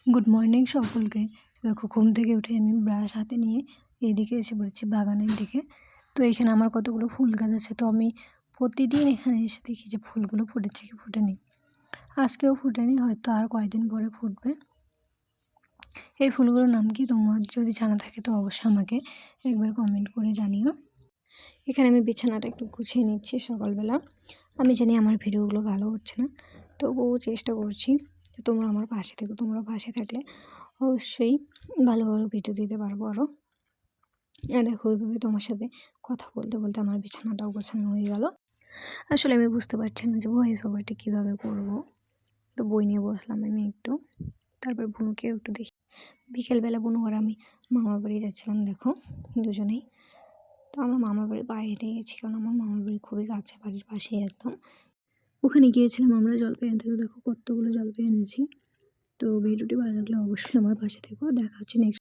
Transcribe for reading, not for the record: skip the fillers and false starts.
Good morning সকলকে। দেখো ঘুম থেকে উঠে আমি ব্রাশ হাতে নিয়ে এইদিকে এসে পড়েছি বাগানের দিকে। তো এখানে আমার কতগুলো ফুল গাছ আছে, তো আমি প্রতিদিন এখানে এসে দেখি যে ফুলগুলো ফুটেছে কি ফুটেনি। আজকেও ফুটেনি, হয়তো আর কয়েকদিন পরে ফুটবে। এই ফুলগুলোর নাম কি তোমার যদি জানা থাকে তো অবশ্যই আমাকে একবার কমেন্ট করে জানিও। এখানে আমি বিছানাটা একটু গুছিয়ে নিচ্ছি সকালবেলা। আমি জানি আমার ভিডিওগুলো ভালো হচ্ছে না, তবুও চেষ্টা করছি। তোমরা আমার পাশে থেকো, তোমরা পাশে থাকলে অবশ্যই ভালো ভালো ভিডিও দিতে পারবো আরও। আর দেখো ওইভাবে তোমার সাথে কথা বলতে বলতে আমার বিছানাটাও গোছানো হয়ে গেল। আসলে আমি বুঝতে পারছি না যে ভয়েস ওভারটা কীভাবে করবো, তো বই নিয়ে বসলাম আমি একটু। তারপর বুনুকেও একটু দেখি। বিকেলবেলা বুনু আর আমি মামার বাড়ি যাচ্ছিলাম, দেখো দুজনেই। তো আমরা মামার বাড়ির বাইরে গেছি, কারণ আমার মামার বাড়ি খুবই কাছে, বাড়ির পাশেই একদম। ওখানে গিয়েছিলাম আমরা জলপাই আনতে, তো দেখো কতগুলো জলপাই এনেছি। তো ভিডিওটি ভালো লাগলে অবশ্যই আমার পাশে থেকো। দেখা হচ্ছে নেক্সট